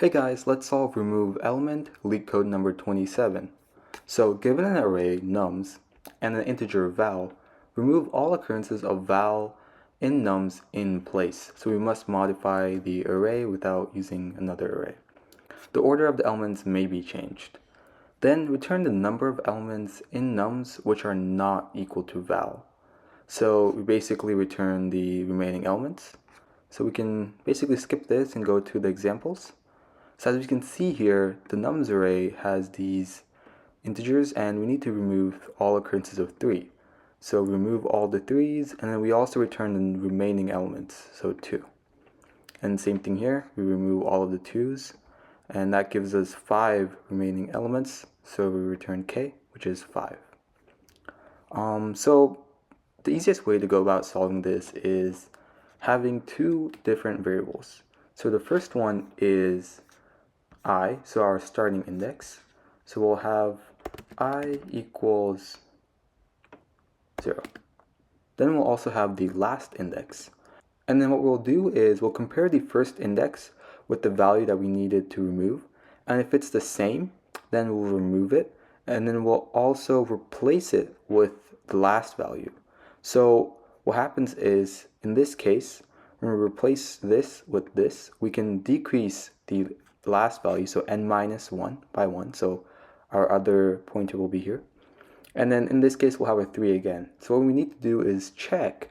Hey guys, let's solve remove element LeetCode number 27. So given an array nums and an integer val, remove all occurrences of val in nums in place. So we must modify the array without using another array. The order of the elements may be changed. Then return the number of elements in nums which are not equal to val. So we basically return the remaining elements. So we can basically skip this and go to the examples. So as you can see here, the nums array has these integers and we need to remove all occurrences of 3. So remove all the 3's and then we also return the remaining elements, so 2. And same thing here, we remove all of the 2's and that gives us 5 remaining elements, so we return k, which is 5. So the easiest way to go about solving this is having two different variables. So the first one is I, so our starting index. So we'll have I equals 0. Then we'll also have the last index. And then what we'll do is we'll compare the first index with the value that we needed to remove. And if it's the same, then we'll remove it. And then we'll also replace it with the last value. So what happens is, in this case, when we replace this with this, we can decrease the last value, so n minus 1 by 1, so our other pointer will be here. And then in this case we'll have a 3 again. So what we need to do is check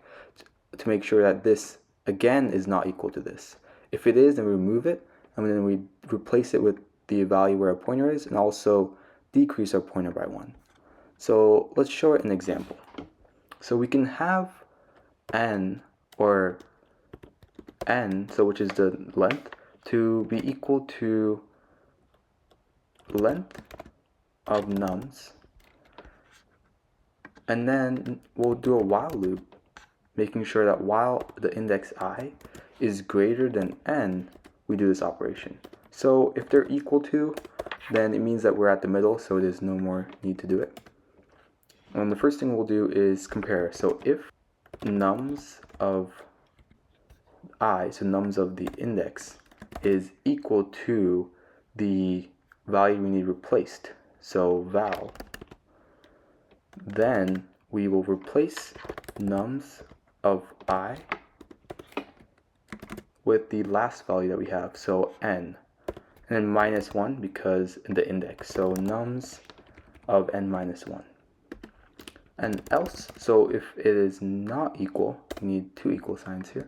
to make sure that this again is not equal to this. If it is, then we remove it, and then we replace it with the value where our pointer is, and also decrease our pointer by 1. So let's show it an example. So we can have n, or n, so which is the length, to be equal to length of nums, and then we'll do a while loop, making sure that while the index I is greater than n, we do this operation. So if they're equal to, then it means that we're at the middle, so there's no more need to do it. And the first thing we'll do is compare. So if nums of I, so nums of the index, is equal to the value we need replaced, so val, then we will replace nums of I with the last value that we have, so n, and then minus 1 because in the index, so nums of n minus 1. And else, so if it is not equal, we need two equal signs here,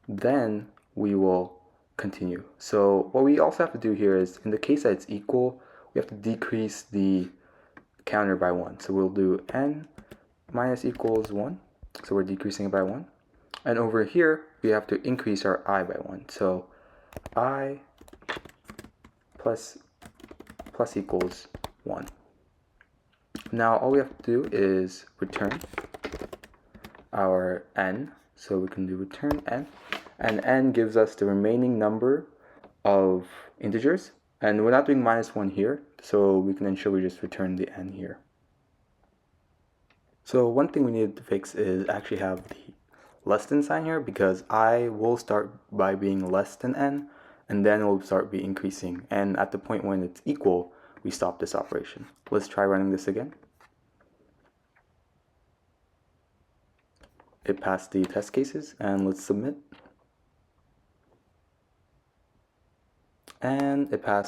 then we will continue. So what we also have to do here is, in the case that it's equal, we have to decrease the counter by 1. So we'll do n minus equals 1, so we're decreasing it by 1. And over here, we have to increase our I by 1. So I plus equals 1. Now all we have to do is return our n, so we can do return n, and n gives us the remaining number of integers, and we're not doing minus 1 here, so we can ensure we just return the n here. So one thing we need to fix is actually have the less than sign here, because I will start by being less than n, and then it will start be increasing, and at the point when it's equal, we stop this operation. Let's try running this again. It passed the test cases, and let's submit. And it passed